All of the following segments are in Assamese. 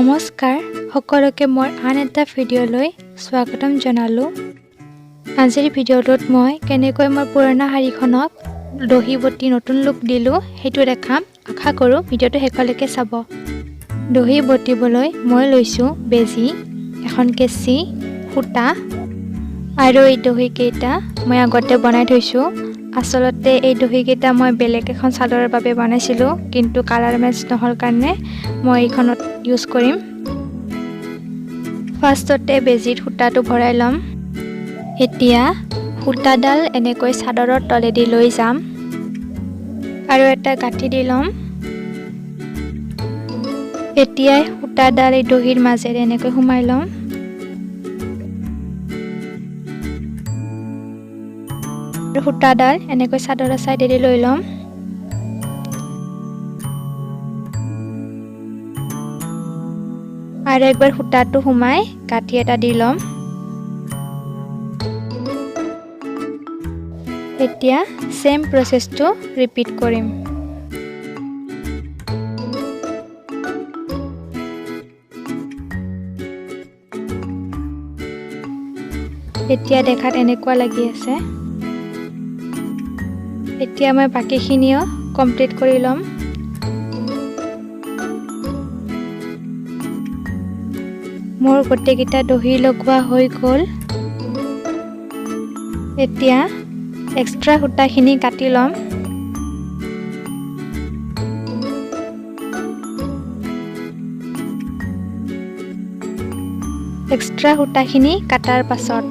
নমস্কাৰ সকলোকে মই আন এটা ভিডিঅ'লৈ স্বাগতম জনালো। আজিৰ ভিডিঅ'টোত মই কেনেকৈ মোৰ পুৰণা শাৰীখনক দহি বটি নতুন লুক দিলো সেইটো দেখাম। আশা কৰো ভিডিঅ'টো শেষলৈকে চাব। দহি বটিবলৈ মই লৈছো বেজি, এখন কেঁচি, সূতা আৰু এই দহি কেইটা মই আগতে বনাই থৈছো। আসলতে এই দহি কেইটা মই বেলেগ এখন চাদৰৰ বাবে বনাইছিলো, কিন্তু কালাৰ মেচ নহল কাৰণে মই এইখনত ইউজ কৰিম। ফাৰ্ষ্টতে বেজিত সূতাটো ভৰাই লম। এতিয়া সূতাডাল এনেকৈ চাদৰৰ তলেদি লৈ যাম আৰু এটা গাঁঠি দি লম। এতিয়া সূতাডাল এই দহিৰ মাজেৰে এনেকৈ সোমাই লম। সূতাডাল এনেকৈ চাদৰৰ চাইডেদি লৈ লম। আৰু একবাৰ সূতাটো সোমাই গাঁঠি এটা দি লম। এতিয়া সেম প্ৰচেছটো ৰিপিট কৰিম। এতিয়া দেখাত এনেকুৱা লাগি আছে। এতিয়া মই বাকিখিনিও কমপ্লিট কৰি লম। মোৰ গোটেইকেইটা দহি লগোৱা হৈ গ'ল। এতিয়া এক্সট্ৰা সূতাখিনি কাটি লম। এক্সট্ৰা সূতাখিনি কাটাৰ পাছত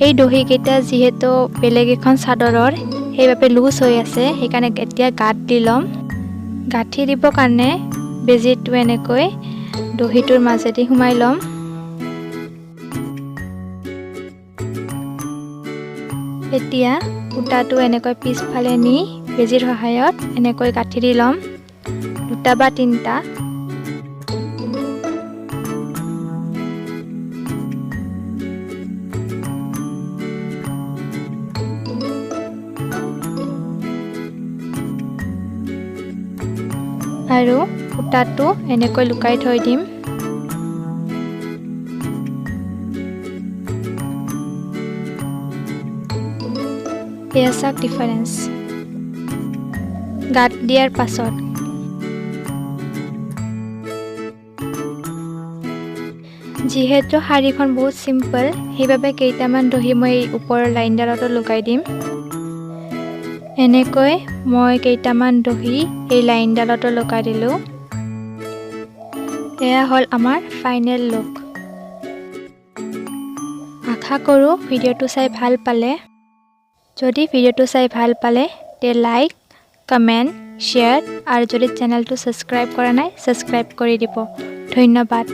এই দহিকেইটা যিহেতু বেলেগ এখন চাদৰৰ সেইবাবে লুজ হৈ আছে, সেইকাৰণে এতিয়া গাঁঠ দি ল'ম। গাঁঠি দিবৰ কাৰণে বেজিটো এনেকৈ দহিটোৰ মাজেদি সোমাই ল'ম। এতিয়া সূতাটো এনেকৈ পিছফালে নি বেজিৰ সহায়ত এনেকৈ গাঁঠি দি ল'ম, 2টা বা 3টা। আৰু সূতাটো এনেকৈ লুকাই থৈ দিম। এয়া চাওক ডিফাৰেঞ্চ। গাঁঠ দিয়াৰ পাছত যিহেতু শাৰীখন বহুত চিম্পল, সেইবাবে কেইটামান দহি মই ওপৰৰ লাইনডালতো লগাই দিম। এনেকৈ মই কেইটামান দহি এই লাইনডালতো লগাই দিলো। এয়া হ'ল আমাৰ ফাইনেল লুক। আশা কৰো ভিডিঅ'টো চাই ভাল পালে। যদি ভিডিঅ'টো চাই ভাল পালে তে লাইক, কমেণ্ট, শ্বেয়াৰ আৰু যদি চেনেলটো ছাবস্ক্ৰাইব কৰা নাই ছাবস্ক্ৰাইব কৰি দিব। ধন্যবাদ।